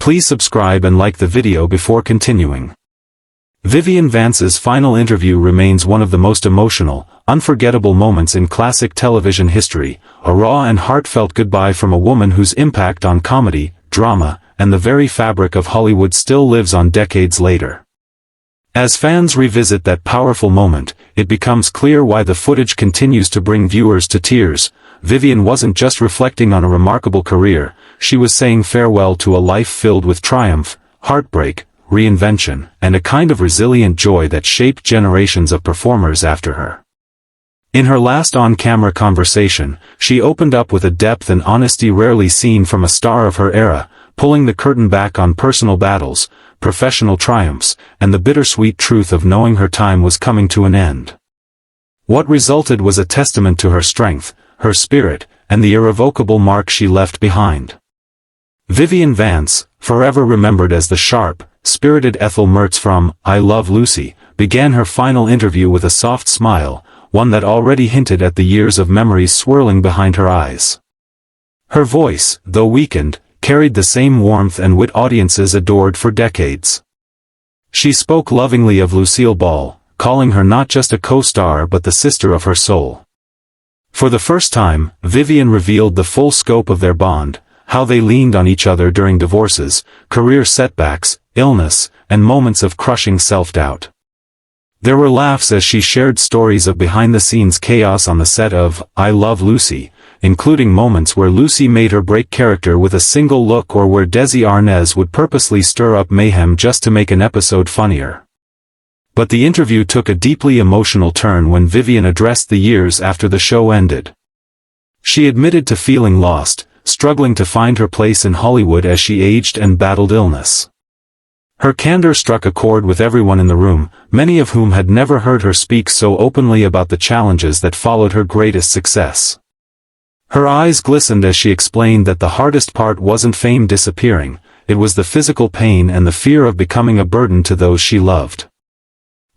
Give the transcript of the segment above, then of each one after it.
Please subscribe and like the video before continuing. Vivian Vance's final interview remains one of the most emotional, unforgettable moments in classic television history, a raw and heartfelt goodbye from a woman whose impact on comedy, drama, and the very fabric of Hollywood still lives on decades later. As fans revisit that powerful moment, it becomes clear why the footage continues to bring viewers to tears. Vivian wasn't just reflecting on a remarkable career, she was saying farewell to a life filled with triumph, heartbreak, reinvention, and a kind of resilient joy that shaped generations of performers after her. In her last on-camera conversation, she opened up with a depth and honesty rarely seen from a star of her era, pulling the curtain back on personal battles, professional triumphs, and the bittersweet truth of knowing her time was coming to an end. What resulted was a testament to her strength, her spirit, and the irrevocable mark she left behind. Vivian Vance, forever remembered as the sharp, spirited Ethel Mertz from I Love Lucy, began her final interview with a soft smile, one that already hinted at the years of memories swirling behind her eyes. Her voice, though weakened, carried the same warmth and wit audiences adored for decades. She spoke lovingly of Lucille Ball, calling her not just a co-star but the sister of her soul. For the first time, Vivian revealed the full scope of their bond, how they leaned on each other during divorces, career setbacks, illness, and moments of crushing self-doubt. There were laughs as she shared stories of behind-the-scenes chaos on the set of I Love Lucy, including moments where Lucy made her break character with a single look or where Desi Arnaz would purposely stir up mayhem just to make an episode funnier. But the interview took a deeply emotional turn when Vivian addressed the years after the show ended. She admitted to feeling lost, struggling to find her place in Hollywood as she aged and battled illness. Her candor struck a chord with everyone in the room, many of whom had never heard her speak so openly about the challenges that followed her greatest success. Her eyes glistened as she explained that the hardest part wasn't fame disappearing, it was the physical pain and the fear of becoming a burden to those she loved.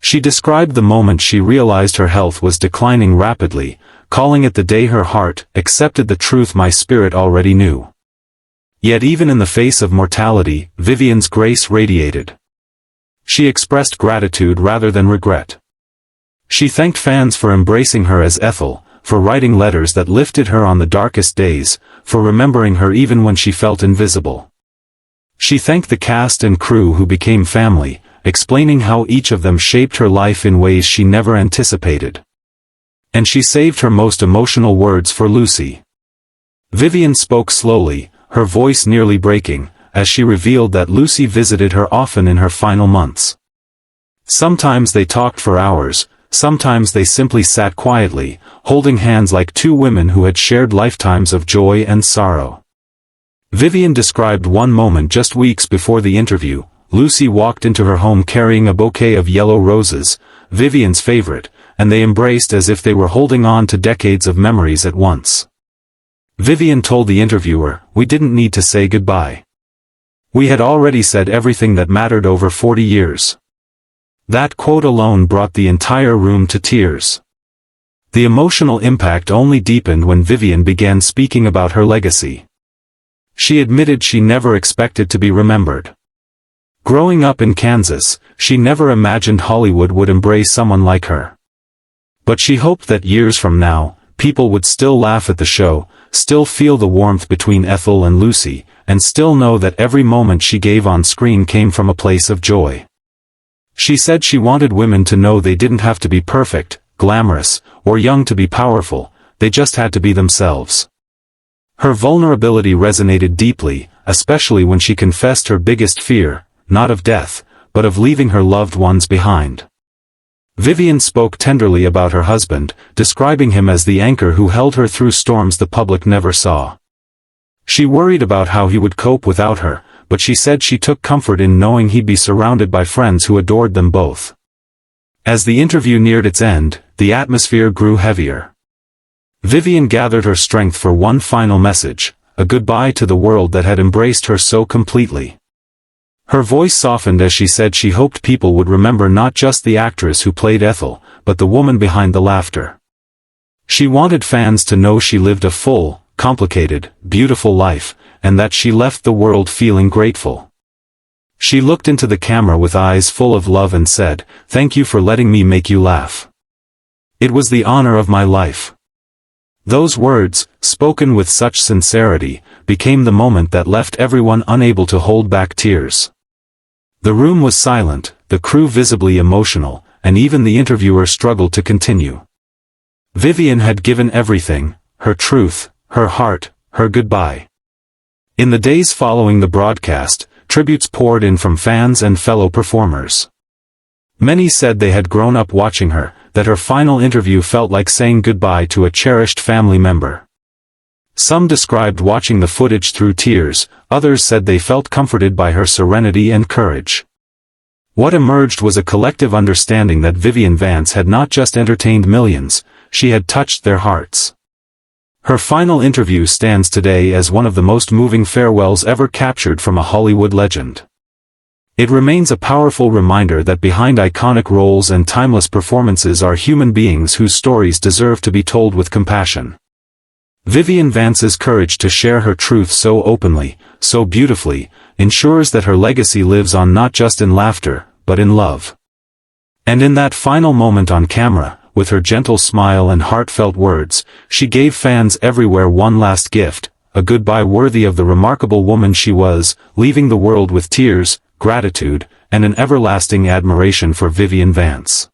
She described the moment she realized her health was declining rapidly, calling it the day her heart accepted the truth my spirit already knew. Yet even in the face of mortality, Vivian's grace radiated. She expressed gratitude rather than regret. She thanked fans for embracing her as Ethel, for writing letters that lifted her on the darkest days, for remembering her even when she felt invisible. She thanked the cast and crew who became family, explaining how each of them shaped her life in ways she never anticipated. And she saved her most emotional words for Lucy. Vivian spoke slowly, her voice nearly breaking, as she revealed that Lucy visited her often in her final months. Sometimes they talked for hours, sometimes they simply sat quietly, holding hands like two women who had shared lifetimes of joy and sorrow. Vivian described one moment just weeks before the interview. Lucy walked into her home carrying a bouquet of yellow roses, Vivian's favorite, and they embraced as if they were holding on to decades of memories at once. Vivian told the interviewer, "We didn't need to say goodbye. We had already said everything that mattered over 40 years." That quote alone brought the entire room to tears. The emotional impact only deepened when Vivian began speaking about her legacy. She admitted she never expected to be remembered. Growing up in Kansas, she never imagined Hollywood would embrace someone like her. But she hoped that years from now, people would still laugh at the show, still feel the warmth between Ethel and Lucy, and still know that every moment she gave on screen came from a place of joy. She said she wanted women to know they didn't have to be perfect, glamorous, or young to be powerful, they just had to be themselves. Her vulnerability resonated deeply, especially when she confessed her biggest fear, not of death, but of leaving her loved ones behind. Vivian spoke tenderly about her husband, describing him as the anchor who held her through storms the public never saw. She worried about how he would cope without her, but she said she took comfort in knowing he'd be surrounded by friends who adored them both. As the interview neared its end, the atmosphere grew heavier. Vivian gathered her strength for one final message, a goodbye to the world that had embraced her so completely. Her voice softened as she said she hoped people would remember not just the actress who played Ethel, but the woman behind the laughter. She wanted fans to know she lived a full, complicated, beautiful life, and that she left the world feeling grateful. She looked into the camera with eyes full of love and said, "Thank you for letting me make you laugh. It was the honor of my life." Those words, spoken with such sincerity, became the moment that left everyone unable to hold back tears. The room was silent, the crew visibly emotional, and even the interviewer struggled to continue. Vivian had given everything, her truth, her heart, her goodbye. In the days following the broadcast, tributes poured in from fans and fellow performers. Many said they had grown up watching her, that her final interview felt like saying goodbye to a cherished family member. Some described watching the footage through tears, others said they felt comforted by her serenity and courage. What emerged was a collective understanding that Vivian Vance had not just entertained millions, she had touched their hearts. Her final interview stands today as one of the most moving farewells ever captured from a Hollywood legend. It remains a powerful reminder that behind iconic roles and timeless performances are human beings whose stories deserve to be told with compassion. Vivian Vance's courage to share her truth so openly, so beautifully, ensures that her legacy lives on not just in laughter, but in love. And in that final moment on camera, with her gentle smile and heartfelt words, she gave fans everywhere one last gift, a goodbye worthy of the remarkable woman she was, leaving the world with tears, gratitude, and an everlasting admiration for Vivian Vance.